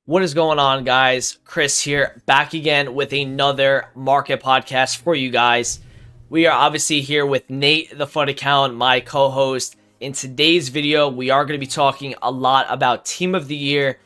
What is going on, guys? Chris here, back again with another market podcast for you guys. We are obviously here with Nate, the Thefutaccountant, my co-host. In today's video, we are going to be talking a lot about Team of the Year.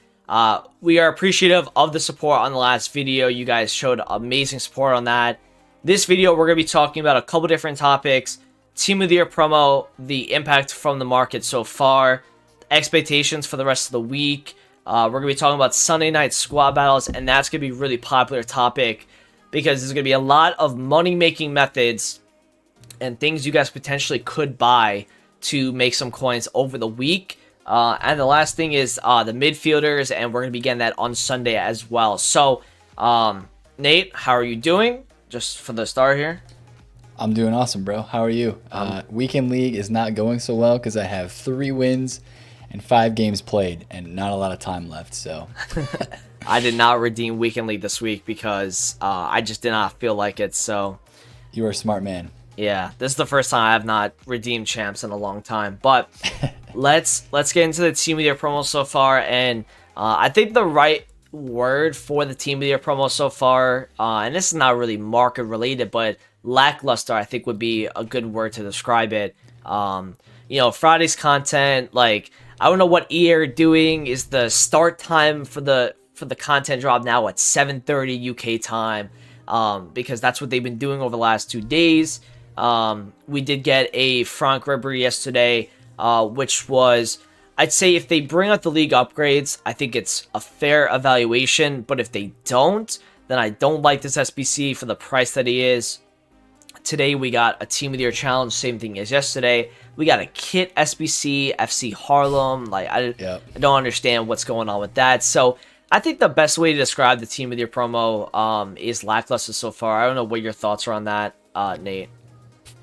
We are appreciative of the support on the last video. You guys showed amazing support on that. This video, we're going to be talking about a couple different topics. Team of the Year promo, the impact from the market so far, expectations for the rest of the week. We're going to be talking about Sunday night squad battles, and that's going to be a really popular topic because there's going to be a lot of money-making methods and things you guys potentially could buy to make some coins over the week. And the last thing is the midfielders, and we're going to be getting that on Sunday as well. So, Nate, how are you doing? Just for the start here. I'm doing awesome, bro. How are you? Weekend League is not going so well because I have 3 wins and 5 games played and not a lot of time left. So I did not redeem Weekend League this week because I just did not feel like it. So you are a smart man. Yeah, this is the first time I have not redeemed champs in a long time. But let's get into the Team of the Year promo so far. And I think the right word for the Team of the Year promo so far, and this is not really market related, but lackluster, I think would be a good word to describe it. Friday's content, like, I don't know what EA are doing. Is the start time for the content drop now at 7:30 UK time? Because that's what they've been doing over the last 2 days. We did get a Frank Ribery yesterday, which was, I'd say if they bring out the league upgrades, I think it's a fair evaluation. But if they don't, then I don't like this SBC for the price that he is. Today we got a Team of the Year challenge, same thing as yesterday. We got a kit SBC, FC Harlem. Like I don't understand what's going on with that. So I think the best way to describe the Team of the Year promo is lackluster so far. I don't know what your thoughts are on that, Nate.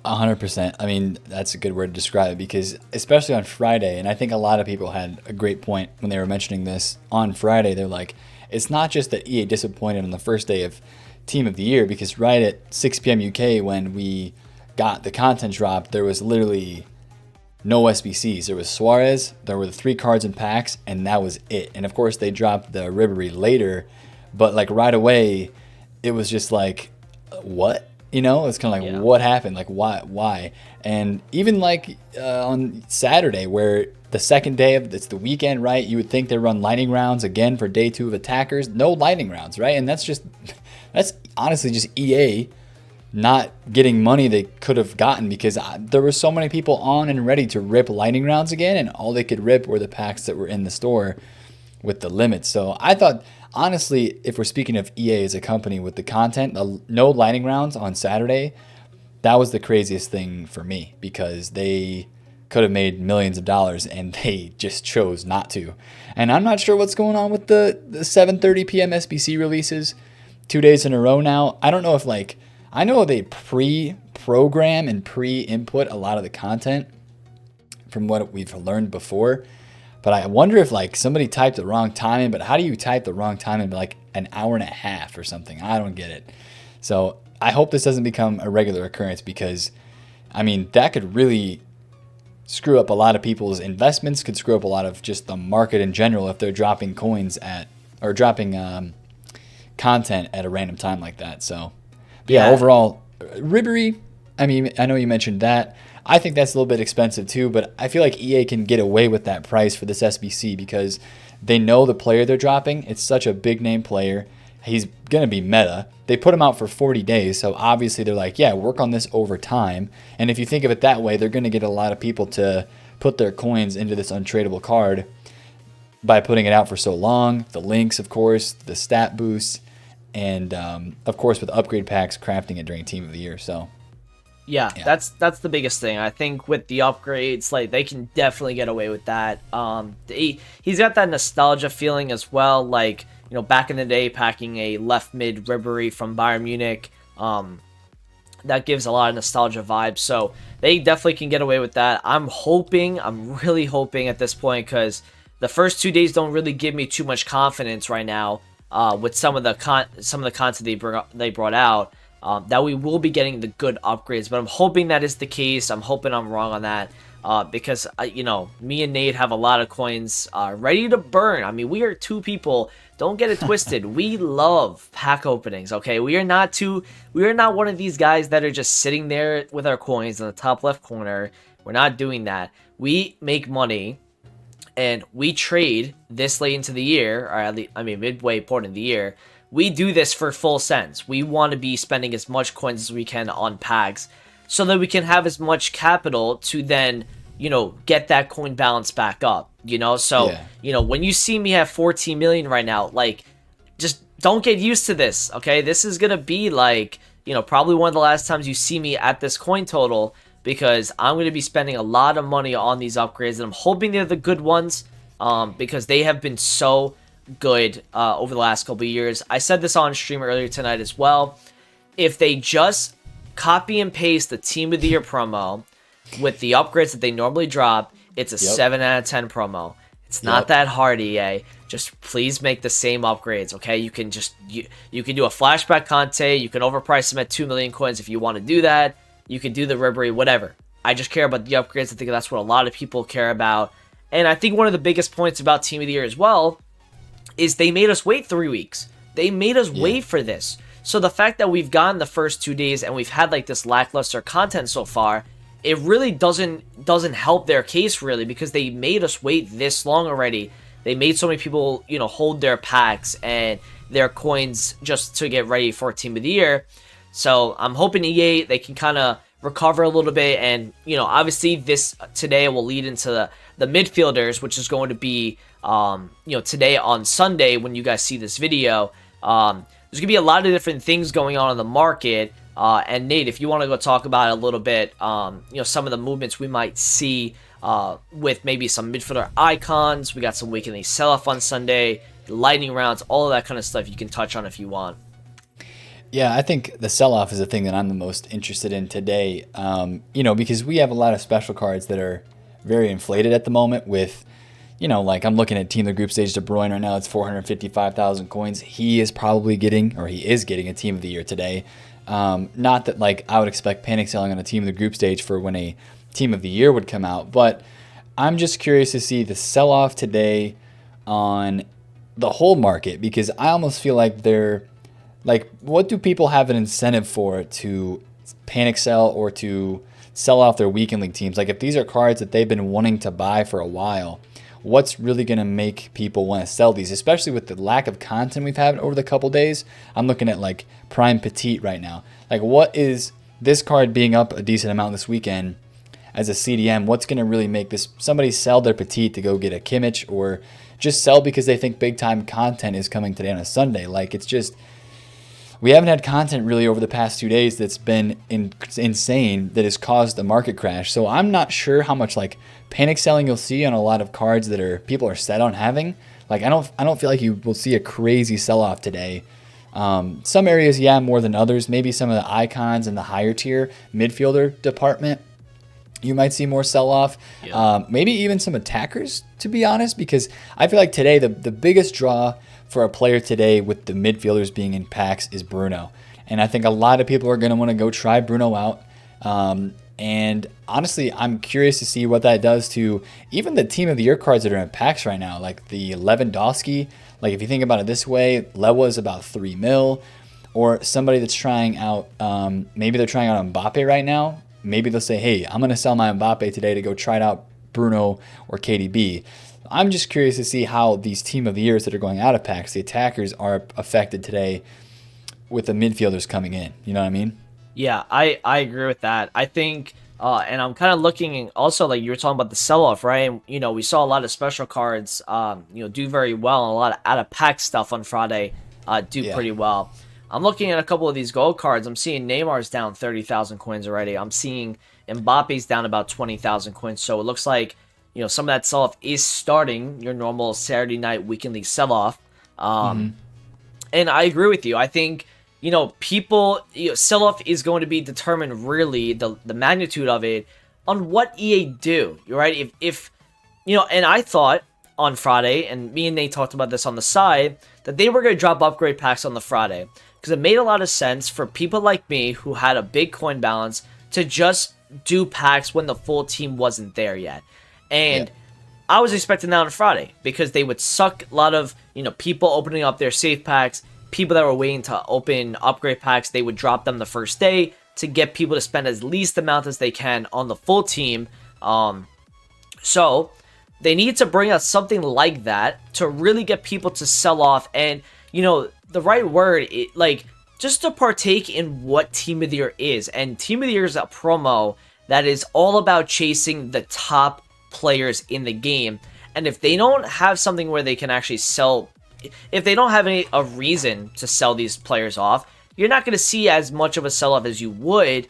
100%. I mean, that's a good word to describe it because especially on Friday, and I think a lot of people had a great point when they were mentioning this on Friday. They're like, it's not just that EA disappointed on the first day of Team of the Year, because right at 6 p.m. UK when we got the content drop, there was literally no SBCs. There was Suarez, there were the 3 cards in packs, and that was it. And of course they dropped the Ribery later, but like right away it was just like, what? It's kind of like, what happened? Like, why? And even like on Saturday, where the second day of it's the weekend, right? You would think they run lightning rounds again for day 2 of attackers. No lightning rounds, right? And that's honestly just EA not getting money they could have gotten, because there were so many people on and ready to rip lightning rounds again, and all they could rip were the packs that were in the store with the limits. So I thought, honestly, if we're speaking of EA as a company with the content, no lightning rounds on Saturday, that was the craziest thing for me, because they could have made millions of dollars and they just chose not to. And I'm not sure what's going on with the 7:30 p.m. SBC releases 2 days in a row now. I don't know if, like, I know they pre-program and pre-input a lot of the content from what we've learned before, but I wonder if like somebody typed the wrong time in. But how do you type the wrong time in like an hour and a half or something? I don't get it. So I hope this doesn't become a regular occurrence, because I mean, that could really screw up a lot of people's investments, could screw up a lot of just the market in general if they're dropping coins or dropping content at a random time like that. So yeah, overall, Ribery, I mean, I know you mentioned that. I think that's a little bit expensive too, but I feel like EA can get away with that price for this SBC because they know the player they're dropping. It's such a big name player. He's going to be meta. They put him out for 40 days, so obviously they're like, yeah, work on this over time. And if you think of it that way, they're going to get a lot of people to put their coins into this untradeable card by putting it out for so long. The links, of course, the stat boosts, and of course with upgrade packs, crafting it during Team of the Year. So yeah, that's the biggest thing. I think with the upgrades, like, they can definitely get away with that. He's got that nostalgia feeling as well, like, back in the day packing a left mid Ribery from Bayern Munich. That gives a lot of nostalgia vibes, so they definitely can get away with that. I'm really hoping at this point, because the first 2 days don't really give me too much confidence right now with some of the content they brought out. That we will be getting the good upgrades, but I'm hoping that is the case. I'm hoping I'm wrong on that. because me and Nate have a lot of coins ready to burn. I mean, we are two people. Don't get it twisted. We love pack openings. Okay, we are not one of these guys that are just sitting there with our coins in the top left corner. We're not doing that. We make money, and we trade this late into the year, or at least, midway point of the year. We do this for full sense. We want to be spending as much coins as we can on packs, so that we can have as much capital to then, get that coin balance back up, So, when you see me have 14 million right now, like, just don't get used to this, okay? This is going to be like, probably one of the last times you see me at this coin total, because I'm going to be spending a lot of money on these upgrades, and I'm hoping they're the good ones, because they have been so good over the last couple of years. I said this on stream earlier tonight as well. If they just copy and paste the Team of the Year promo with the upgrades that they normally drop, it's a 7 out of 10 promo. It's not that hard, EA. Just please make the same upgrades, okay? You can just you can do a flashback Conte. You can overprice them at 2 million coins if you want to do that. You can do the Ribery, whatever. I just care about the upgrades. I think that's what a lot of people care about. And I think one of the biggest points about Team of the Year as well is they made us wait 3 weeks. They made us wait for this. So the fact that we've gotten the first 2 days and we've had like this lackluster content so far, it really doesn't help their case really, because they made us wait this long already. They made so many people, hold their packs and their coins just to get ready for Team of the Year. So I'm hoping EA, they can kind of recover a little bit, and obviously this today will lead into the midfielders, which is going to be today on Sunday when you guys see this video. There's gonna be a lot of different things going on in the market, and Nate, if you want to go talk about it a little bit, some of the movements we might see with maybe some midfielder icons. We got some weekly sell-off on Sunday, lightning rounds, all of that kind of stuff you can touch on if you want. Yeah, I think the sell-off is the thing that I'm the most interested in today, because we have a lot of special cards that are very inflated at the moment with, like I'm looking at Team of the Group Stage De Bruyne right now. It's 455,000 coins. He is getting a Team of the Year today. Not that like I would expect panic selling on a Team of the Group Stage for when a Team of the Year would come out, but I'm just curious to see the sell-off today on the whole market, because I almost feel like what do people have an incentive for to panic sell or to sell off their weekend league teams? Like if these are cards that they've been wanting to buy for a while, what's really going to make people want to sell these, especially with the lack of content we've had over the couple days? I'm looking at like Prime Petite right now. Like what is this card being up a decent amount this weekend as a CDM? What's going to really make this somebody sell their Petite to go get a Kimmich, or just sell because they think big time content is coming today on a Sunday? Like it's just, we haven't had content really over the past 2 days that's been insane, that has caused the market crash. So I'm not sure how much like panic selling you'll see on a lot of cards that people are set on having. Like I don't feel like you will see a crazy sell-off today. Some areas, more than others. Maybe some of the icons in the higher tier midfielder department, you might see more sell-off. Yeah. Maybe even some attackers, to be honest, because I feel like today the biggest draw for a player today with the midfielders being in packs is Bruno. And I think a lot of people are going to want to go try Bruno out. And honestly, I'm curious to see what that does to even the Team of the Year cards that are in packs right now, like the Lewandowski. Like if you think about it this way, Lewa is about 3 mil, or somebody that's trying out, maybe they're trying out Mbappe right now. Maybe they'll say, hey, I'm going to sell my Mbappe today to go try out Bruno or KDB. I'm just curious to see how these Team of the Years that are going out of packs, the attackers, are affected today with the midfielders coming in. You know what I mean? Yeah, I agree with that. I think, and I'm kind of looking also, like you were talking about the sell-off, right? And, we saw a lot of special cards, do very well, and a lot of out-of-pack stuff on Friday do pretty well. I'm looking at a couple of these gold cards. I'm seeing Neymar's down 30,000 coins already. I'm seeing Mbappe's down about 20,000 coins. So it looks like, some of that sell-off is starting your normal Saturday night weekend league sell-off. And I agree with you. I think, people, sell-off is going to be determined really, the magnitude of it, on what EA do, right? If and I thought on Friday, and me and Nate talked about this on the side, that they were going to drop upgrade packs on the Friday, because it made a lot of sense for people like me who had a big coin balance to just do packs when the full team wasn't there yet. And Yeah. I was expecting that on Friday because they would suck a lot of, people opening up their safe packs, people that were waiting to open upgrade packs, they would drop them the first day to get people to spend as least amount as they can on the full team. So they need to bring us something like that to really get people to sell off and, the right word, just to partake in what Team of the Year is. And Team of the Year is a promo that is all about chasing the top players in the game. And if they don't have something where they can actually sell, if they don't have a reason to sell these players off, you're not going to see as much of a sell-off as you would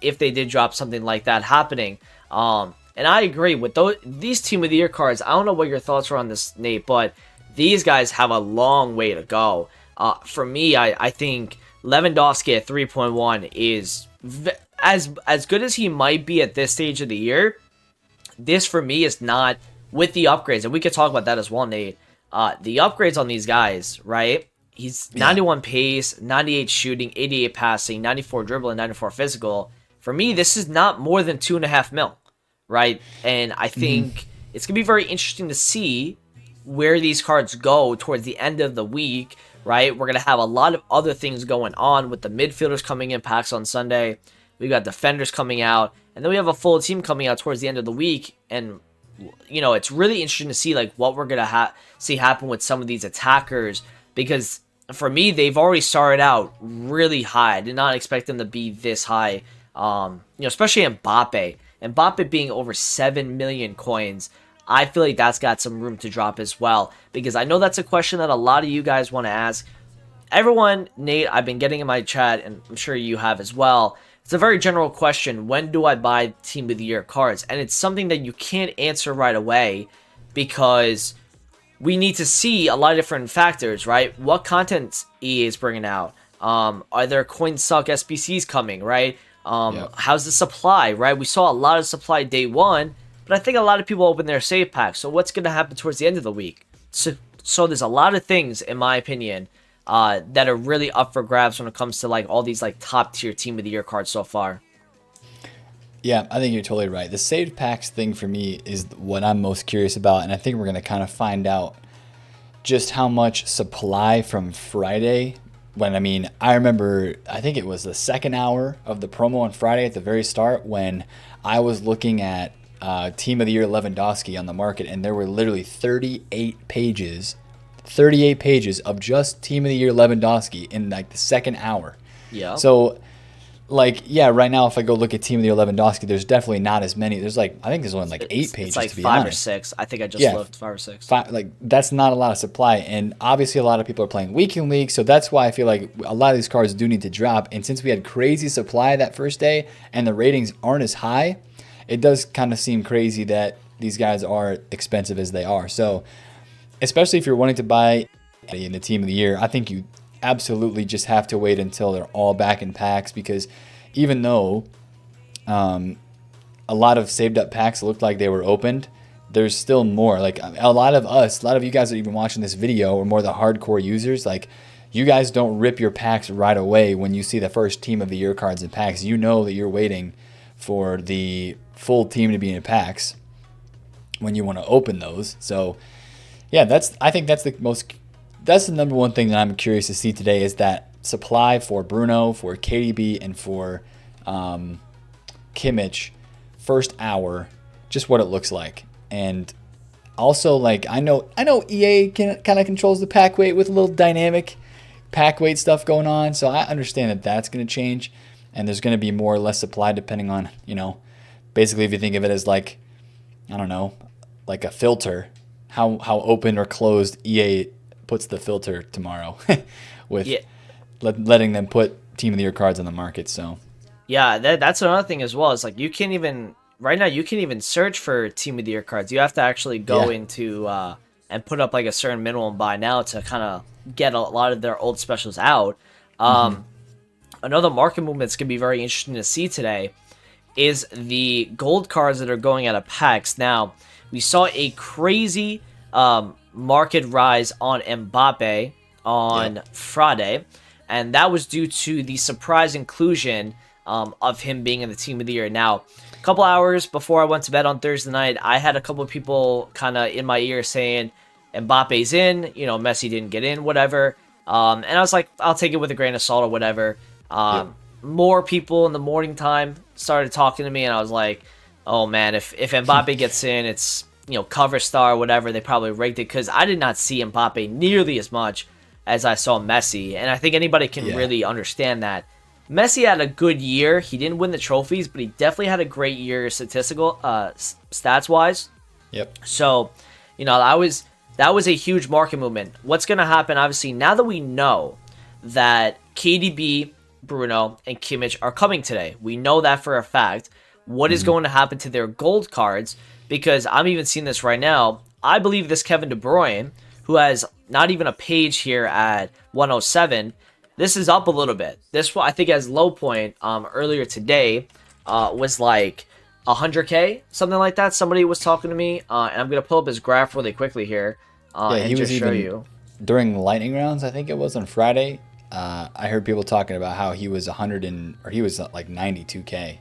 if they did drop something like that happening. And I agree with these Team of the Year cards. I don't know what your thoughts are on this, Nate, but these guys have a long way to go. For me, I think Lewandowski at 3.1 is as good as he might be at this stage of the year. This for me is not with the upgrades, and we could talk about that as well, Nate. The upgrades on these guys, right? He's 91 pace, 98 shooting, 88 passing, 94 dribbling, 94 physical. For me, this is not more than 2.5 mil, right? And I think it's gonna be very interesting to see where these cards go towards the end of the week, right? We're gonna have a lot of other things going on with the midfielders coming in packs on Sunday. We got defenders coming out, and then we have a full team coming out towards the end of the week. And it's really interesting to see what we're gonna see happen with some of these attackers, because for me, they've already started out really high. I did not expect them to be this high. Especially Mbappe. Mbappe being over 7 million coins. I feel like that's got some room to drop as well, because I know that's a question that a lot of you guys want to ask. Everyone, Nate, I've been getting in my chat, and I'm sure you have as well. It's a very general question. When do I buy Team of the Year cards? And it's something that you can't answer right away, because we need to see a lot of different factors, right? What content EA is bringing out? Are there CoinSuck SBCs coming, right? How's the supply, right? We saw a lot of supply day one, but I think a lot of people open their save packs. So what's going to happen towards the end of the week? So there's a lot of things, in my opinion, that are really up for grabs when it comes to all these top tier Team of the Year cards so far. Yeah, I think you're totally right. The saved packs thing for me is what I'm most curious about, and I think we're going to kind of find out just how much supply from Friday. I remember, I think it was the second hour of the promo on Friday at the very start when I was looking at Team of the Year Lewandowski on the market, and there were literally 38 pages of just Team of the Year Lewandowski in the second hour. Yeah. So, right now, if I go look at Team of the Year Lewandowski, there's definitely not as many. There's I think there's only 8 pages, it's to be 5 honest. or 6. I think I just looked 5 or 6. That's not a lot of supply, and obviously a lot of people are playing weekend league, so that's why I feel like a lot of these cards do need to drop. And since we had crazy supply that first day and the ratings aren't as high, it does kind of seem crazy that these guys are expensive as they are. So, especially if you're wanting to buy in the Team of the Year, I think you absolutely just have to wait until they're all back in packs, because even though a lot of saved up packs looked like they were opened, there's still more. A lot of you guys that are even watching this video are more the hardcore users. You guys don't rip your packs right away when you see the first Team of the Year cards in packs. You know that you're waiting for the full team to be in packs when you want to open those. So yeah, I think that's the number one thing that I'm curious to see today, is that supply for Bruno, for KDB, and for Kimmich first hour, just what it looks like. And also, I know EA kind of controls the pack weight with a little dynamic pack weight stuff going on, so I understand that that's going to change, and there's going to be more or less supply depending on, basically if you think of it as I don't know, a filter, how open or closed EA puts the filter tomorrow with letting them put Team of the Year cards on the market. So yeah, that's another thing as well. It's you can't even right now. You can't even search for Team of the Year cards. You have to actually go into and put up a certain minimum buy now to kind of get a lot of their old specials out. Another market movement that's gonna be very interesting to see today is the gold cards that are going out of packs. Now, we saw a crazy market rise on Mbappe on Friday, and that was due to the surprise inclusion of him being in the team of the year. Now, a couple hours before I went to bed on Thursday night, I had a couple of people kind of in my ear saying Mbappe's in, Messi didn't get in, whatever. And I was like, I'll take it with a grain of salt or whatever. More people in the morning time started talking to me, and I was like, oh man, if Mbappe gets in, it's, cover star or whatever. They probably rigged it, because I did not see Mbappe nearly as much as I saw Messi. And I think anybody can really understand that. Messi had a good year. He didn't win the trophies, but he definitely had a great year statistical stats wise. Yep. So, that was a huge market movement. What's going to happen, obviously, now that we know that KDB, Bruno, and Kimmich are coming today, we know that for a fact. What is going to happen to their gold cards? Because I'm even seeing this right now. I believe this Kevin De Bruyne, who has not even a page here at 107, this is up a little bit. This one, I think, as low point earlier today was like 100K, something like that. Somebody was talking to me, and I'm going to pull up his graph really quickly here and just show you. During the lightning rounds, I think it was on Friday, I heard people talking about how he was he was like 92K.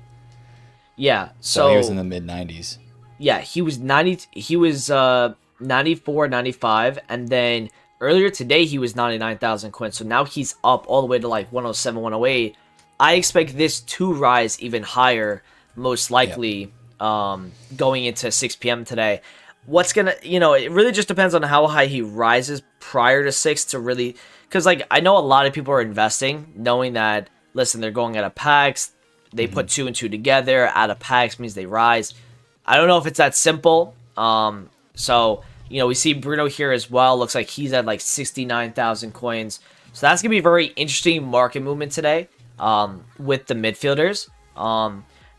Yeah, so he was in the mid 90s. Yeah, he was 94, 95, and then earlier today he was 99,000 coins. So now he's up all the way to like 107, 108. I expect this to rise even higher, most likely, going into 6 p.m. today. What's gonna, it really just depends on how high he rises prior to 6 to really, because like I know a lot of people are investing knowing that, listen, they're going out of packs. They put 2 and 2 together. Out of packs means they rise. I don't know if it's that simple. So, we see Bruno here as well. Looks like he's at like 69,000 coins. So that's going to be a very interesting market movement today with the midfielders.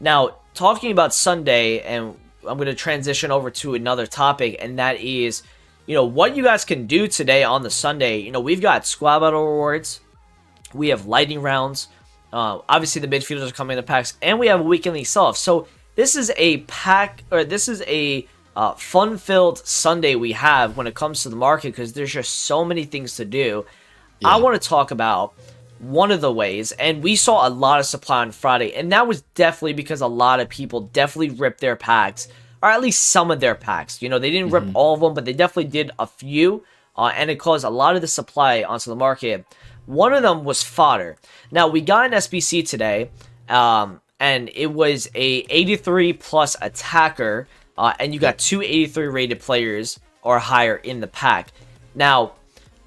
Now, talking about Sunday, and I'm going to transition over to another topic, and that is, what you guys can do today on the Sunday. We've got squad battle rewards. We have lightning rounds. Obviously, the midfielders are coming in the packs, and we have a weekly Selloff. So this is a fun-filled Sunday we have when it comes to the market, because there's just so many things to do. Yeah. I want to talk about one of the ways, and we saw a lot of supply on Friday, and that was definitely because a lot of people definitely ripped their packs, or at least some of their packs. They didn't rip all of them, but they definitely did a few, and it caused a lot of the supply onto the market. One of them was Fodder. Now, we got an SBC today, and it was a 83 plus attacker, and you got 2 83 rated players or higher in the pack. Now,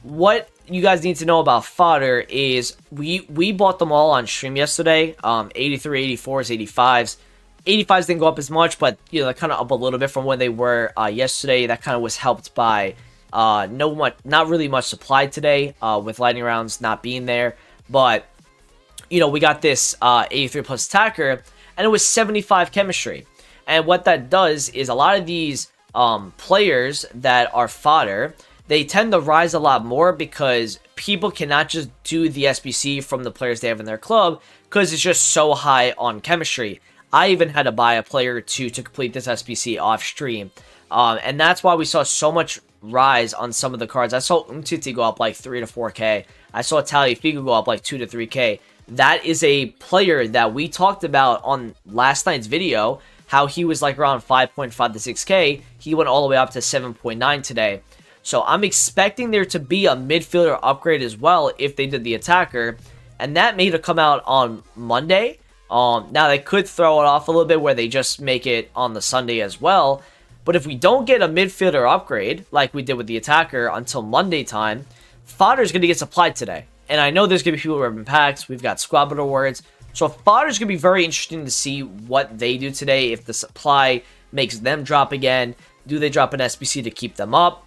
what you guys need to know about Fodder is we bought them all on stream yesterday. 83, 84s, 85s. 85s didn't go up as much, but they're kind of up a little bit from when they were yesterday. That kind of was helped by not really much supply today, with lightning rounds not being there. But we got this 83 plus attacker, and it was 75 chemistry. And what that does is a lot of these players that are fodder, they tend to rise a lot more because people cannot just do the SBC from the players they have in their club, because it's just so high on chemistry. I even had to buy a player or two to complete this SBC off stream. And that's why we saw so much rise on some of the cards. I saw Umtiti go up like 3 to 4K. I saw Tagliafico go up like 2 to 3K. That is a player that we talked about on last night's video, how he was like around 5.5 to 6K. He went all the way up to 7.9 today. So I'm expecting there to be a midfielder upgrade as well if they did the attacker. And that may have come out on Monday. Now they could throw it off a little bit where they just make it on the Sunday as well. But if we don't get a midfielder upgrade like we did with the attacker until Monday time, Fodder's going to get supplied today. And I know there's going to be people ripping packs. We've got squad battle awards. So Fodder's going to be very interesting to see what they do today. If the supply makes them drop again, do they drop an SBC to keep them up?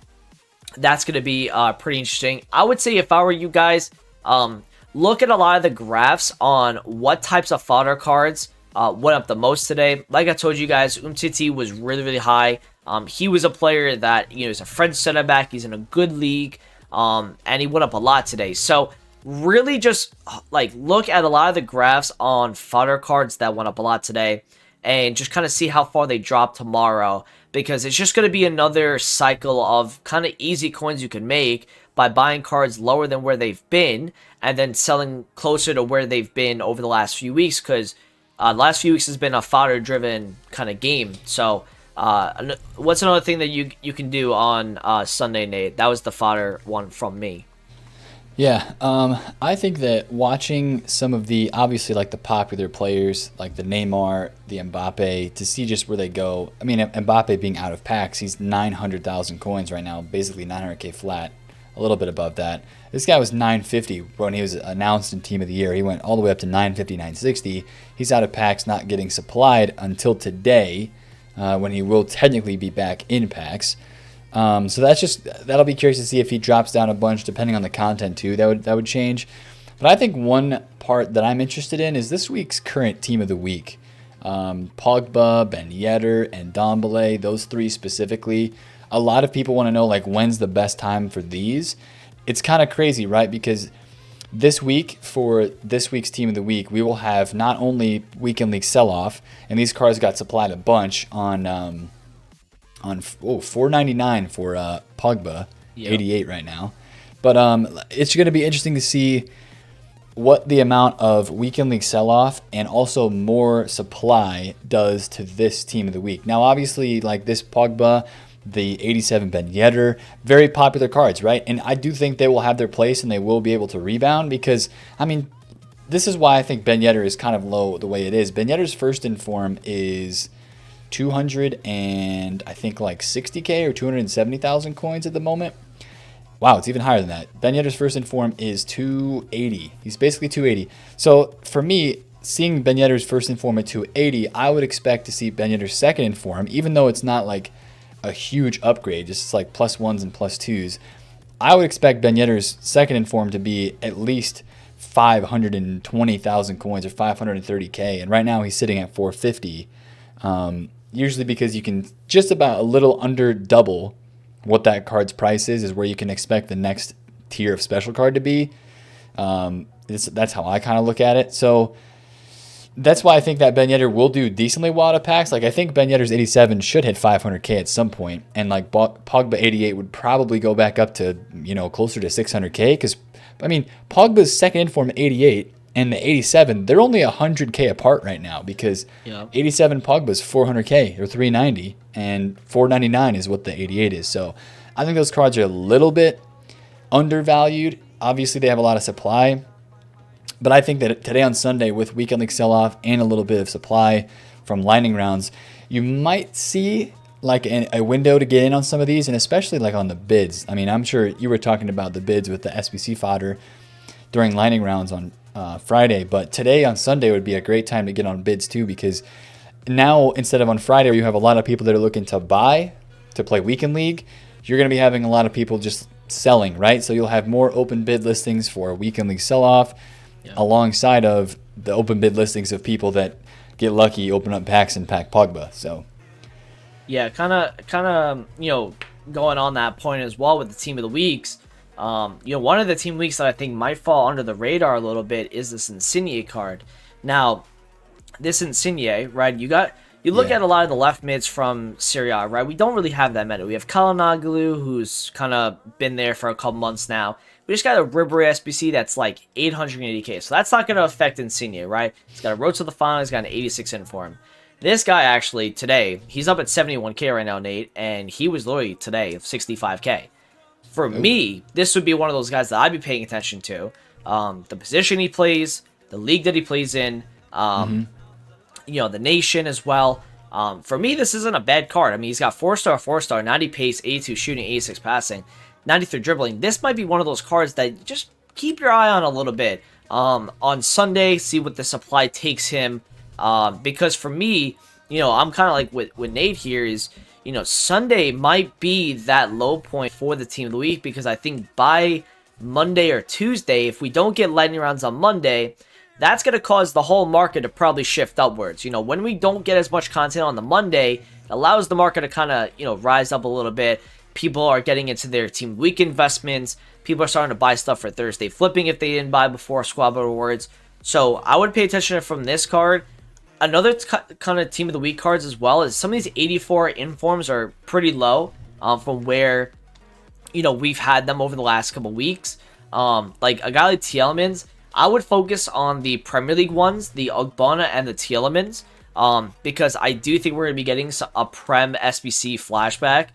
That's going to be pretty interesting. I would say if I were you guys, look at a lot of the graphs on what types of fodder cards went up the most today. Like I told you guys, Umtiti was really, really high. He was a player that, is a French center back. He's in a good league, and he went up a lot today. So really just look at a lot of the graphs on fodder cards that went up a lot today, and just kind of see how far they drop tomorrow, because it's just going to be another cycle of kind of easy coins you can make by buying cards lower than where they've been and then selling closer to where they've been over the last few weeks, because the last few weeks has been a fodder-driven kind of game. So what's another thing that you can do on Sunday, Nate? That was the fodder one from me. Yeah, I think that watching some of the, obviously, like the popular players, like the Neymar, the Mbappe, to see just where they go. I mean, Mbappe being out of packs, he's 900,000 coins right now, basically 900K flat, a little bit above that. This guy was 950 when he was announced in Team of the Year. He went all the way up to 950, 960. He's out of packs, not getting supplied until today, when he will technically be back in packs. So that'll be curious to see if he drops down a bunch, depending on the content too. That would change. But I think one part that I'm interested in is this week's current team of the week. Pogba, Ben Yedder, and Dombele, those three specifically. A lot of people want to know, like, when's the best time for these. It's kind of crazy, right? Because this week, for this week's team of the week, we will have not only Weekend League Selloff, and these cards got supplied a bunch on $4.99 for Pogba, yep. 88 right now. But it's going to be interesting to see what the amount of Weekend League sell-off and also more supply does to this team of the week. Now, obviously, like this Pogba, the 87 Ben Yedder, very popular cards, right? And I do think they will have their place and they will be able to rebound because, I mean, this is why I think Ben Yedder is kind of low the way it is. Ben Yedder's first in form is 200 and I think like 60K or 270,000 coins at the moment. Wow, it's even higher than that. Ben Yedder's first in form is 280. He's basically 280. So for me, seeing Ben Yedder's first in form at 280, I would expect to see Ben Yedder's second in form, even though it's not like a huge upgrade, just like +1s and +2s. I would expect Ben Yedder's second in form to be at least 520,000 coins or 530K. And right now he's sitting at 450. Usually because you can just about a little under double what that card's price is where you can expect the next tier of special card to be. That's how I kind of look at it. So that's why I think that Ben Yedder will do decently well out of packs. Like I think Ben Yedder's 87 should hit 500K at some point, and like Pogba 88 would probably go back up to, you know, closer to 600K because I mean Pogba's second in form 88 and the 87, they're only 100K apart right now because 87 Pogba's 400K or 390 and 499 is what the 88 is. So I think those cards are a little bit undervalued. Obviously, they have a lot of supply. But I think that today on Sunday with Weekend League sell-off and a little bit of supply from lightning rounds, you might see like a window to get in on some of these, and especially like on the bids. I mean, I'm sure you were talking about the bids with the SBC fodder during lightning rounds on Friday, but today on Sunday would be a great time to get on bids too, because now instead of on Friday where you have a lot of people that are looking to buy to play Weekend League, you're going to be having a lot of people just selling, right? So you'll have more open bid listings for Weekend League sell-off alongside of the open bid listings of people that get lucky, open up packs and pack Pogba. So yeah, kind of, you know, going on that point as well with the team of the weeks. You know, one of the team weeks that I think might fall under the radar a little bit is this Insigne card. Now, this Insigne, right? You look at a lot of the left mids from Serie A, right? We don't really have that many. We have Kalinoglu, who's kind of been there for a couple months now. We just got a Ribery SBC that's like 880K, so that's not going to affect Insigne, right? He's got a road to the final. He's got an 86 in for him. This guy actually today, he's up at 71K right now, Nate, and he was literally today 65K. For me, this would be one of those guys that I'd be paying attention to. The position he plays, the league that he plays in, you know, the nation as well. For me, this isn't a bad card. I mean, he's got 4-star, 90 pace, 82 shooting, 86 passing, 93 dribbling. This might be one of those cards that you just keep your eye on a little bit. On Sunday, see what the supply takes him. Because for me, you know, I'm kind of like with Nate here is, you know, Sunday might be that low point for the team of the week, because I think by Monday or Tuesday, if we don't get lightning rounds on Monday, that's going to cause the whole market to probably shift upwards. You know, when we don't get as much content on the Monday, it allows the market to kind of, you know, rise up a little bit. People are getting into their team of the week investments. People are starting to buy stuff for Thursday flipping if they didn't buy before Squad Builder Rewards. So I would pay attention from this card. Another kind of team of the week cards as well is some of these 84 informs are pretty low from where we've had them over the last couple weeks. Like a guy like Tielemans, I would focus on the Premier League ones, the Ogbonna and the Tielemans, because I do think we're going to be getting a Prem SBC flashback,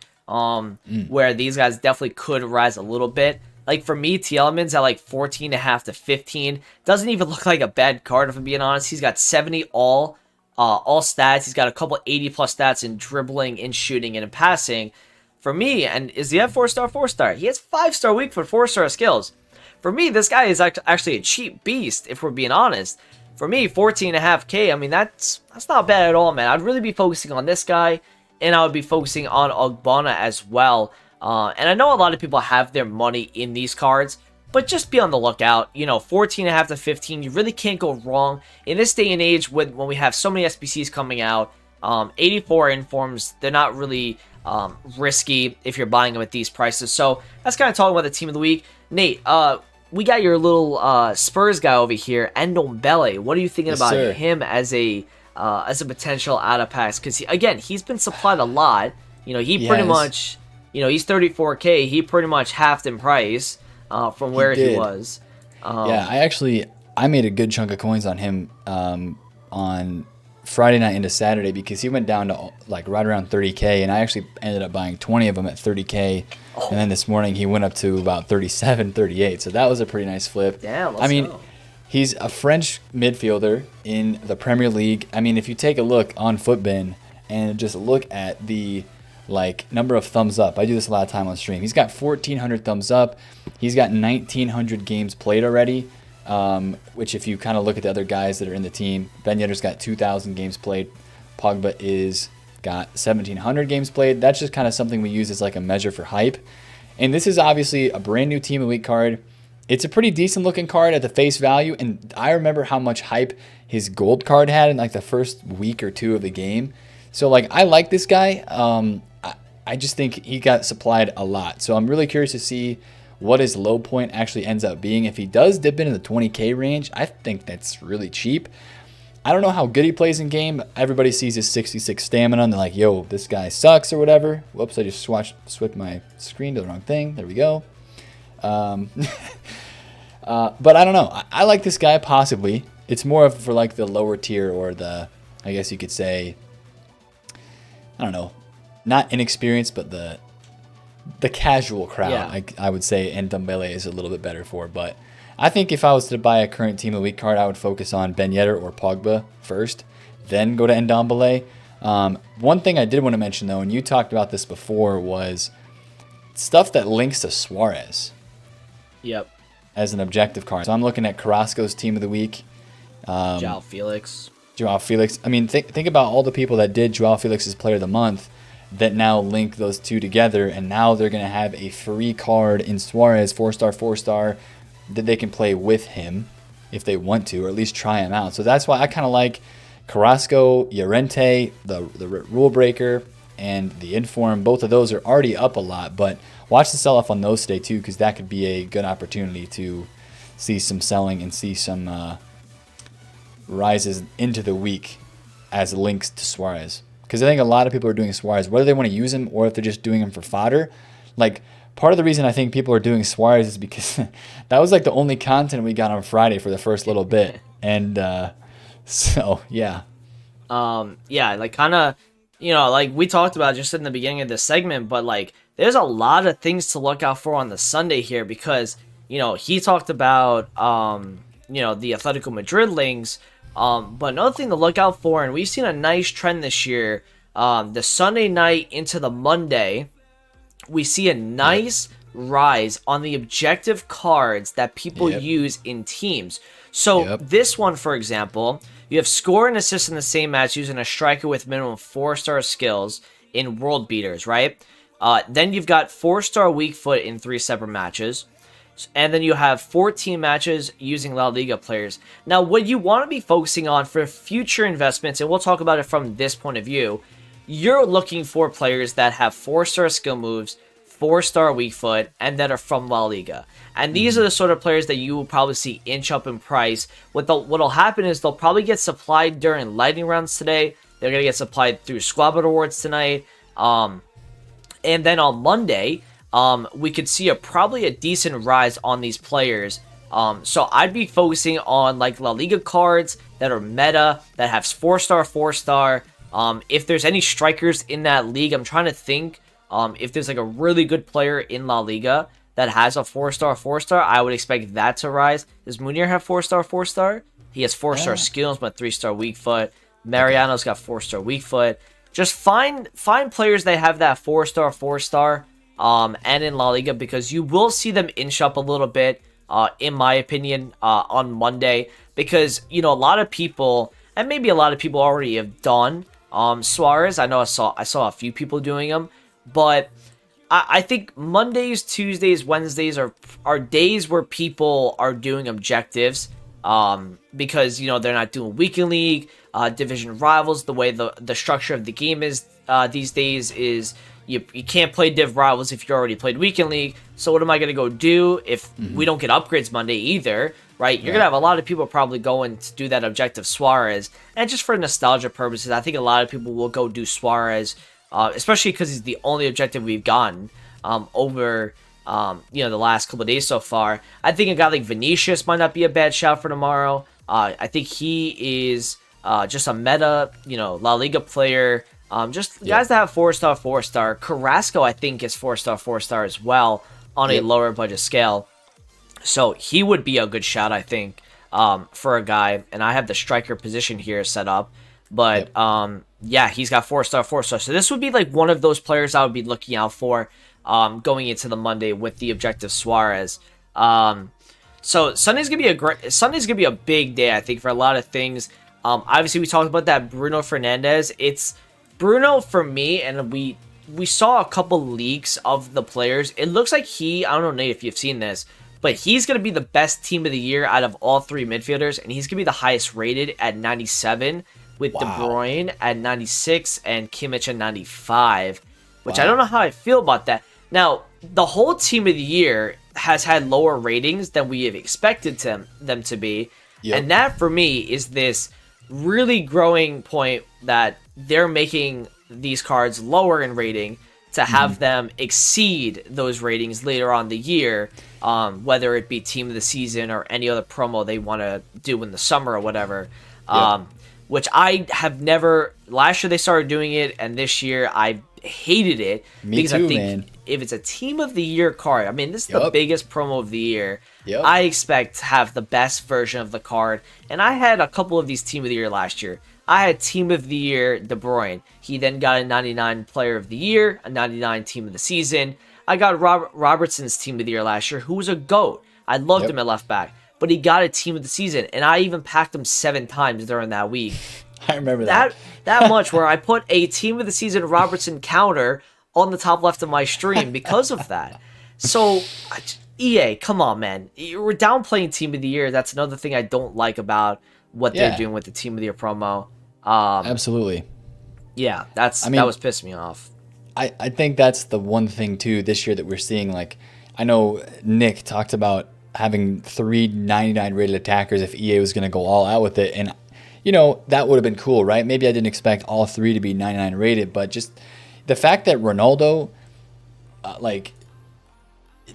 where these guys definitely could rise a little bit. Like for me, Tielemans at like 14.5 to 15 doesn't even look like a bad card, if I'm being honest. He's got 70 all stats. He's got a couple 80 plus stats in dribbling, in shooting, and in passing. For me, and is he at 4-star, 4-star? He has 5-star weak foot, 4-star skills. For me, this guy is actually a cheap beast, if we're being honest. For me, 14.5k, I mean, that's not bad at all, man. I'd really be focusing on this guy, and I would be focusing on Ogbonna as well. And I know a lot of people have their money in these cards, but just be on the lookout. 14.5 to 15, you really can't go wrong. In this day and age, when we have so many SBCs coming out, 84 informs, they're not really risky if you're buying them at these prices. So that's kind of talking about the team of the week. Nate, we got your little Spurs guy over here, Ndombele. What are you thinking about him as a potential out of packs? Because he's been supplied a lot. He pretty much, he's 34k. He pretty much halved in price from where he was. I made a good chunk of coins on him on Friday night into Saturday, because he went down to like right around 30k, and I actually ended up buying 20 of them at 30k. And then this morning he went up to about 37, 38. So that was a pretty nice flip. Yeah, he's a French midfielder in the Premier League. I mean, if you take a look on Footbin and just look at the number of thumbs up. I do this a lot of time on stream. He's got 1,400 thumbs up. He's got 1,900 games played already. Which if you kind of look at the other guys that are in the team, Ben Yedder's got 2,000 games played. Pogba got 1,700 games played. That's just kind of something we use as like a measure for hype. And this is obviously a brand new Team of the Week card. It's a pretty decent looking card at the face value. And I remember how much hype his gold card had in like the first week or two of the game. So I like this guy. I just think he got supplied a lot. So I'm really curious to see what his low point actually ends up being. If he does dip into the 20k range, I think that's really cheap. I don't know how good he plays in game. Everybody sees his 66 stamina and they're like, yo, this guy sucks or whatever. Whoops, I just switched my screen to the wrong thing. There we go. But I don't know. I like this guy possibly. It's more of for the lower tier, or I guess you could say, I don't know, not inexperienced, but the casual crowd, yeah. I would say Ndombele is a little bit better for. But I think if I was to buy a current Team of the Week card, I would focus on Ben Yedder or Pogba first, then go to Ndombele. One thing I did want to mention, though, and you talked about this before, was stuff that links to Suarez. Yep. As an objective card. So I'm looking at Carrasco's Team of the Week. Joao Felix. I mean, think about all the people that did Joao Felix's Player of the Month that now link those two together, and now they're going to have a free card in Suarez, 4-star, 4-star, that they can play with him if they want to, or at least try him out. So that's why I kind of like Carrasco, Llorente, the Rule Breaker, and the Inform. Both of those are already up a lot, but watch the sell-off on those today too, because that could be a good opportunity to see some selling and see some rises into the week as links to Suarez. Because I think a lot of people are doing Suarez, whether they want to use him or if they're just doing him for fodder. Part of the reason I think people are doing Suarez is because that was the only content we got on Friday for the first little bit. And so, yeah. Kind of, we talked about just in the beginning of this segment, but there's a lot of things to look out for on the Sunday here, because, he talked about, the Atletico Madrid links. But another thing to look out for, and we've seen a nice trend this year, the Sunday night into the Monday, we see a nice rise on the objective cards that people use in teams. So this one, for example, you have score and assist in the same match using a striker with minimum 4-star skills in World Beaters, right? Then you've got 4-star weak foot in 3 separate matches. And then you have 14 matches using La Liga players. Now, what you want to be focusing on for future investments, and we'll talk about it from this point of view, you're looking for players that have 4-star skill moves, 4-star weak foot, and that are from La Liga. And these are the sort of players that you will probably see inch up in price. What'll happen is they'll probably get supplied during lightning rounds today. They're going to get supplied through Squad Builder Awards tonight. And then on Monday, we could see probably a decent rise on these players. So I'd be focusing on like La Liga cards that are meta, that have 4-star, 4-star. If there's any strikers in that league, I'm trying to think if there's like a really good player in La Liga that has a 4-star, 4-star, I would expect that to rise. Does Munir have 4-star, 4-star? He has 4-star skills, but 3-star weak foot. Mariano's got 4-star weak foot. Just find players that have that 4-star, 4-star, and in La Liga, because you will see them inch up a little bit, in my opinion, on Monday, because, you know, a lot of people, and maybe a lot of people already have done Suarez. I know I saw a few people doing them, but I think Mondays, Tuesdays, Wednesdays are days where people are doing objectives, because, you know, they're not doing weekend league, division rivals. The way the structure of the game is these days is you can't play div rivals if you already played weekend league. So what am I going to go do if we don't get upgrades Monday either, right? You're going to have a lot of people probably going to do that objective Suarez. And just for nostalgia purposes, I think a lot of people will go do Suarez, especially because he's the only objective we've gotten over you know, the last couple of days so far. I think a guy like Vinicius might not be a bad shout for tomorrow. I think he is just a meta, you know, La Liga player. Just guys that have 4-star, 4-star. Carrasco, I think, is 4-star, 4-star as well on a lower budget scale. So he would be a good shout, I think, for a guy. And I have the striker position here set up. But yeah, he's got 4-star, 4-star. So this would be like one of those players I would be looking out for going into the Monday with the objective Suarez. So Sunday's gonna be a big day, I think, for a lot of things. Obviously, we talked about that Bruno Fernandes. It's Bruno for me, and we saw a couple leaks of the players. It looks like I don't know, Nate, if you've seen this, but he's going to be the best team of the year out of all three midfielders, and he's going to be the highest rated at 97, with De Bruyne at 96 and Kimmich at 95, which I don't know how I feel about that. Now, the whole team of the year has had lower ratings than we have expected them to be, and that for me is this really growing point that they're making these cards lower in rating to have them exceed those ratings later on the year, whether it be team of the season or any other promo they want to do in the summer or whatever. Which I have never. Last year they started doing it, and this year I hated it. Because I think if it's a team of the year card, I mean, this is the biggest promo of the year. I expect to have the best version of the card, and I had a couple of these team of the year last year. I had team of the year De Bruyne. He then got a 99 player of the year, a 99 team of the season. I got Robertson's team of the year last year, who was a GOAT. I loved him at left back, but he got a team of the season, and I even packed him 7 times during that week. I remember that much, where I put a team of the season Robertson counter on the top left of my stream because of that. So, EA, come on, man. We're downplaying team of the year. That's another thing I don't like about what they're doing with the team of the year promo. Absolutely. Yeah, that was pissing me off. I think that's the one thing, too, this year that we're seeing. Like, I know Nick talked about having 3 99 rated attackers if EA was going to go all out with it. And, you know, that would have been cool, right? Maybe I didn't expect all 3 to be 99 rated, but just the fact that Ronaldo,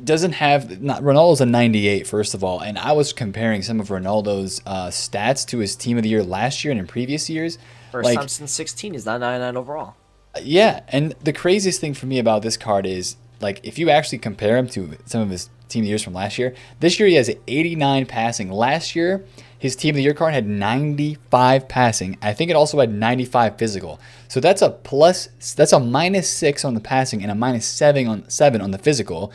doesn't have... Ronaldo's a 98, first of all, and I was comparing some of Ronaldo's stats to his team of the year last year and in previous years. First time since 16, he's not 99 overall. Yeah, and the craziest thing for me about this card is, like, if you actually compare him to some of his team of the years from last year, this year he has 89 passing. Last year, his team of the year card had 95 passing. I think it also had 95 physical. So that's a -6 on the passing and a -7 on the physical.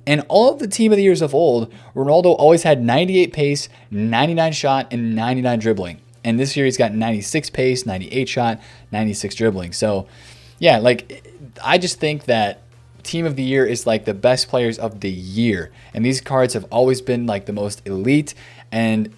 And all of the team of the years of old, Ronaldo always had 98 pace, 99 shot, and 99 dribbling. And this year he's got 96 pace, 98 shot, 96 dribbling. So, yeah, like, I just think that team of the year is like the best players of the year. And these cards have always been like the most elite and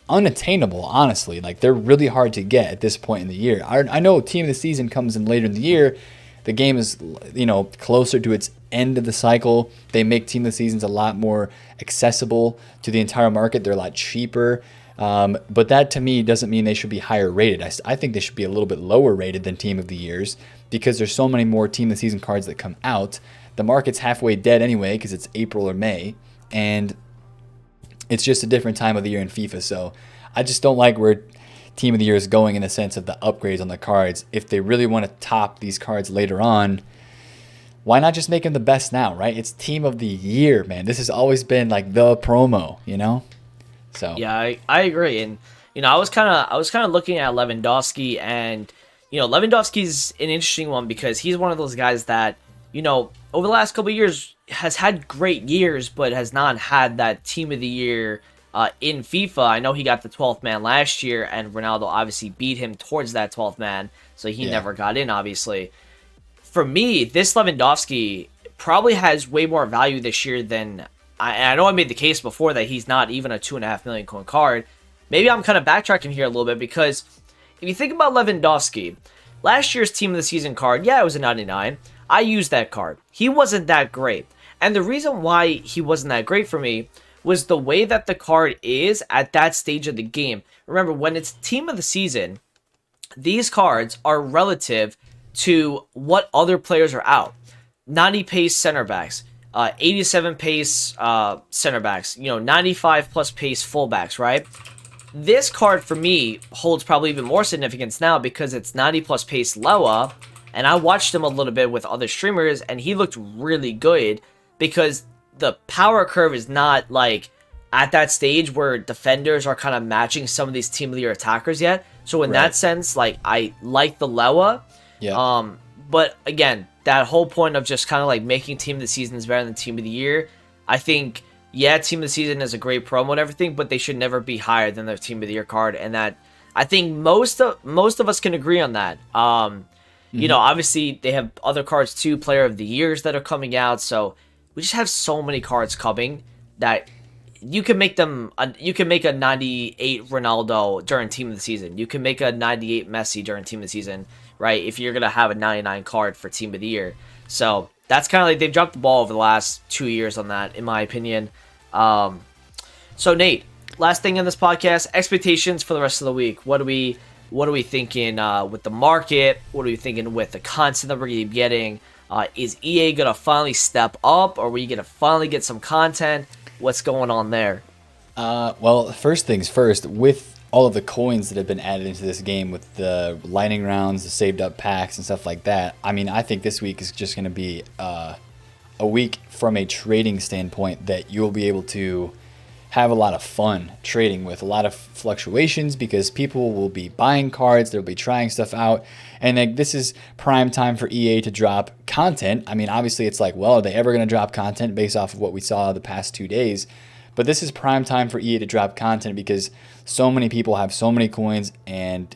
unattainable, honestly. Like, they're really hard to get at this point in the year. I know team of the season comes in later in the year. The game is, you know, closer to its end of the cycle. They make team of the seasons a lot more accessible to the entire market. They're a lot cheaper. But that, to me, doesn't mean they should be higher rated. I think they should be a little bit lower rated than team of the years, because there's so many more team of the season cards that come out the market's halfway dead anyway because it's April or May, and it's just a different time of the year in FIFA. So I just don't like where Team of the Year is going in the sense of the upgrades on the cards. If they really want to top these cards later on, why not just make them the best now, right? It's Team of the Year, man. This has always been like the promo, you know? So yeah, I agree. And I was kind of looking at Lewandowski, and Lewandowski's an interesting one because he's one of those guys that over the last couple of years has had great years, but has not had that Team of the Year in FIFA. I know he got the 12th man last year, and Ronaldo obviously beat him towards that 12th man, so he never got in, obviously. For me, this Lewandowski probably has way more value this year than... I know I made the case before that he's not even a 2.5 million coin card. Maybe I'm kind of backtracking here a little bit, because if you think about Lewandowski, last year's Team of the Season card, it was a 99. I used that card. He wasn't that great. And the reason why he wasn't that great for me was the way that the card is at that stage of the game. Remember, when it's Team of the Season, these cards are relative to what other players are out. 90 pace center backs, 87 pace center backs, 95 plus pace fullbacks, right? This card for me holds probably even more significance now because it's 90 plus pace Lewa, and I watched him a little bit with other streamers, and he looked really good because the power curve is not like at that stage where defenders are kind of matching some of these Team of the Year attackers yet. So in that sense, like, I like the Lewa. Yeah. But again, that whole point of just kind of like making Team of the Season is better than Team of the Year, I think, Team of the Season is a great promo and everything, but they should never be higher than their Team of the Year card, and that I think most of us can agree on that. Obviously they have other cards too, Player of the Years that are coming out, so we just have so many cards coming that you can make them. You can make a 98 Ronaldo during Team of the Season. You can make a 98 Messi during Team of the Season, right? If you're gonna have a 99 card for Team of the Year, so that's kind of like they've dropped the ball over the last 2 years on that, in my opinion. So Nate, last thing in this podcast, expectations for the rest of the week. What are we thinking with the market? What are we thinking with the content that we're gonna be getting? Is EA gonna finally step up, or are we gonna finally get some content? What's going on there? Well, first things first, with all of the coins that have been added into this game, with the lightning rounds, the saved up packs and stuff like that, I mean, I think this week is just going to be a week from a trading standpoint that you'll be able to have a lot of fun trading with, a lot of fluctuations, because people will be buying cards, they'll be trying stuff out, and like, this is prime time for EA to drop content. I mean, obviously it's like, well, are they ever going to drop content based off of what we saw the past 2 days? But this is prime time for EA to drop content because so many people have so many coins and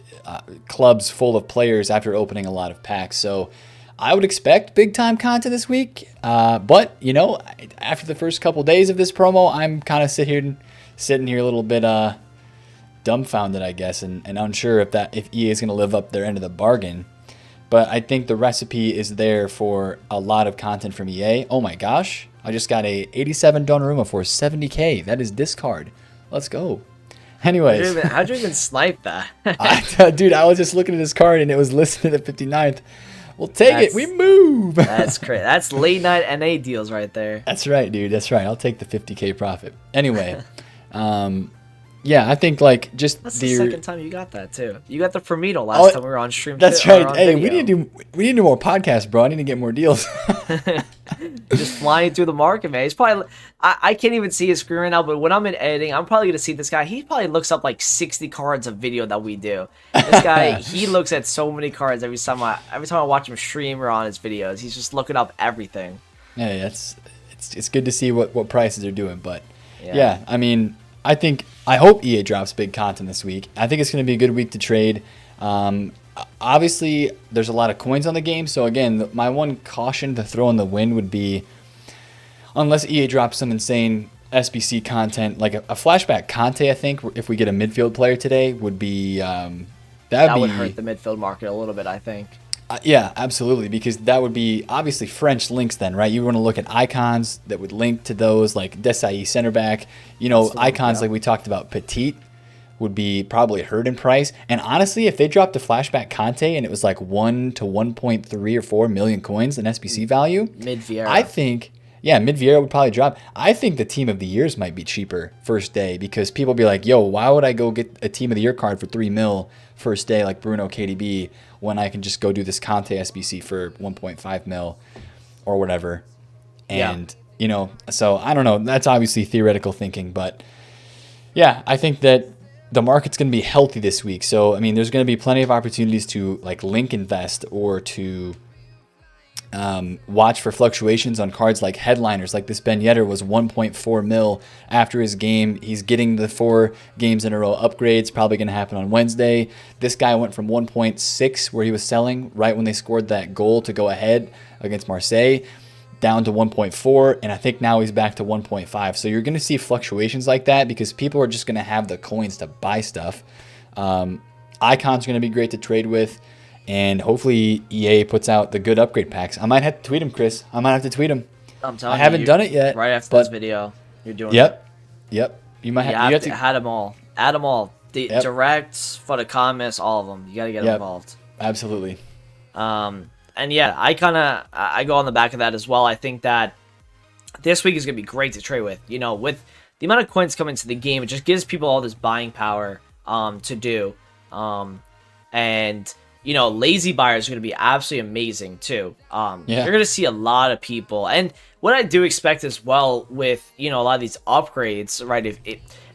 clubs full of players after opening a lot of packs. So I would expect big time content this week. But, after the first couple days of this promo, I'm kind of sitting here a little bit dumbfounded, I guess, and unsure if EA is going to live up their end of the bargain. But I think the recipe is there for a lot of content from EA. Oh my gosh. I just got a 87 Donnarumma for 70k. That is discard. Let's go. Anyways. How'd you even snipe that? Dude, I was just looking at his card and it was listed at 59th. We'll take it. We move. That's great. That's late night NA deals right there. That's right, dude. That's right. I'll take the 50k profit. Anyway, yeah, I think like just that's the second time you got that too. You got the Firmino last time we were on stream. That's right. Hey, we need to do more podcasts, bro. I need to get more deals. Just flying through the market, man. He's probably I can't even see his screen right now, but when I'm in editing, I'm probably gonna see this guy. He probably looks up like 60 cards a video that we do. This guy, he looks at so many cards every time I watch him stream or on his videos. He's just looking up everything. Hey, it's good to see what prices are doing, but yeah, I mean, I hope EA drops big content this week. I think it's going to be a good week to trade. Obviously, there's a lot of coins on the game. So again, my one caution to throw in the wind would be, unless EA drops some insane SBC content, like a flashback Conte, I think, if we get a midfield player today, would be... that would hurt the midfield market a little bit, I think. Yeah, absolutely, because that would be obviously French links then, right? You want to look at icons that would link to those, like Desai center back, icons like we talked about, Petit would be probably hurt in price. And honestly, if they dropped the flashback Conte and it was like 1 to 1.3 or 4 million coins in SBC value, Mid-Vieira. I think, yeah, Mid-Vieira would probably drop. I think the Team of the Years might be cheaper first day because people be like, yo, why would I go get a Team of the Year card for 3 mil first day like Bruno KDB when I can just go do this Conte SBC for 1.5 mil or whatever? And, you know, so I don't know. That's obviously theoretical thinking, but yeah, I think that the market's going to be healthy this week. So, I mean, there's going to be plenty of opportunities to like link invest or to watch for fluctuations on cards like headliners. Like this Ben Yedder was 1.4 mil after his game. He's getting the 4 games in a row upgrades, probably going to happen on Wednesday. This guy went from 1.6 where he was selling right when they scored that goal to go ahead against Marseille down to 1.4, and I think now he's back to 1.5. So you're going to see fluctuations like that because people are just going to have the coins to buy stuff. Icon's going to be great to trade with, and hopefully EA puts out the good upgrade packs. I might have to tweet him, Chris. I might have to tweet him. I'm telling I haven't done it yet. Right after this video, you're doing it. Yep. You might You have to add them all. Add them all. The directs, Fodder, all of them. You got to get involved. Absolutely. And yeah, I go on the back of that as well. I think that this week is going to be great to trade with. You know, with the amount of coins coming to the game, it just gives people all this buying power to do. And, you know, lazy buyers are going to be absolutely amazing too. You're going to see a lot of people. And what I do expect as well with, you know, a lot of these upgrades, right? If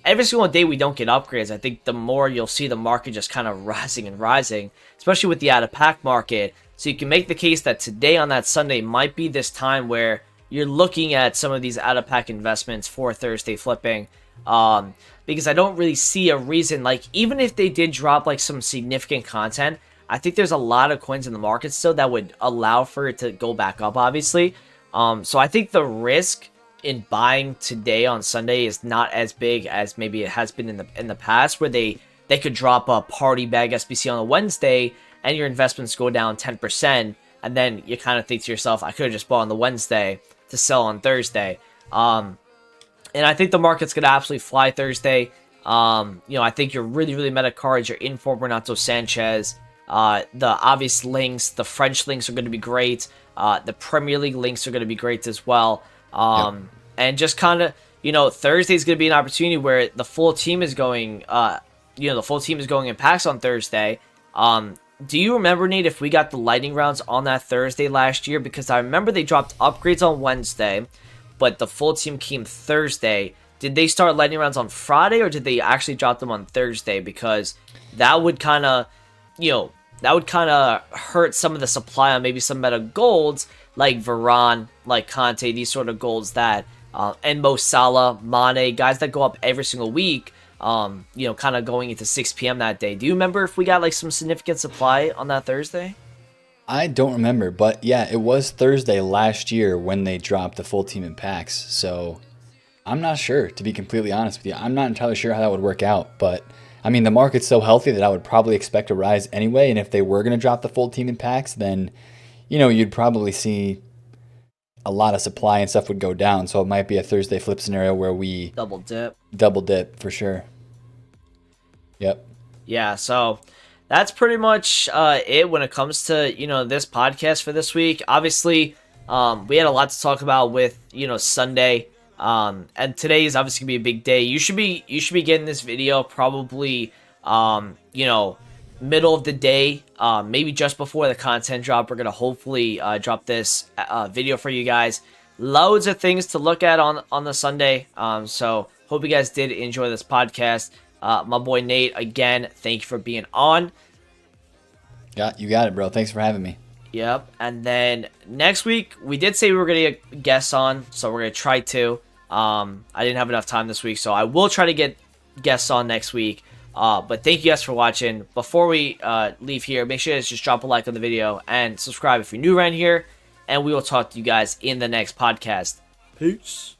every single day we don't get upgrades, I think the more you'll see the market just kind of rising and rising, especially with the out-of-pack market. So you can make the case that today on that Sunday might be this time where you're looking at some of these out-of-pack investments for Thursday flipping. Because I don't really see a reason, like even if they did drop like some significant content, I think there's a lot of coins in the market still that would allow for it to go back up, obviously. So I think the risk in buying today on Sunday is not as big as maybe it has been in the past, where they could drop a party bag SBC on a Wednesday and your investments go down 10%, and then you kind of think to yourself, I could have just bought on the Wednesday to sell on Thursday. And I think the market's going to absolutely fly Thursday. You know, I think your really, really meta cards, your Inform Renato Sanchez, the obvious links, the French links are going to be great. The Premier League links are going to be great as well. And just kind of, you know, Thursday is going to be an opportunity where the full team is going, the full team is going in packs on Thursday. Do you remember, Nate, if we got the lightning rounds on that Thursday last year? Because I remember they dropped upgrades on Wednesday, but the full team came Thursday. Did they start lightning rounds on Friday, or did they actually drop them on Thursday? Because that would kind of, hurt some of the supply on maybe some meta golds, like Varane, like Conte, these sort of golds that, and Mo Salah, Mane, guys that go up every single week. Kind of going into 6 p.m. that day. Do you remember if we got like some significant supply on that Thursday? I don't remember, but yeah, it was Thursday last year when they dropped the full team in packs. So I'm not sure, to be completely honest with you. I'm not entirely sure how that would work out, but I mean, the market's so healthy that I would probably expect a rise anyway. And if they were going to drop the full team in packs, then, you know, you'd probably see a lot of supply and stuff would go down. So it might be a Thursday flip scenario where we double dip for sure. Yep. Yeah. So that's pretty much it when it comes to, you know, this podcast for this week. Obviously, we had a lot to talk about with, you know, Sunday. And today is obviously gonna be a big day. You should be getting this video probably, middle of the day, maybe just before the content drop. We're gonna hopefully drop this video for you guys. Loads of things to look at on the Sunday. So hope you guys did enjoy this podcast. My boy Nate, again, thank you for being on. Yeah, you got it, bro. Thanks for having me. Yep. And then next week, we did say we were gonna get guests on, so we're gonna try to. I didn't have enough time this week, so I will try to get guests on next week. But thank you guys for watching. Before we leave here, make sure to just drop a like on the video and subscribe if you're new around here. And we will talk to you guys in the next podcast. Peace.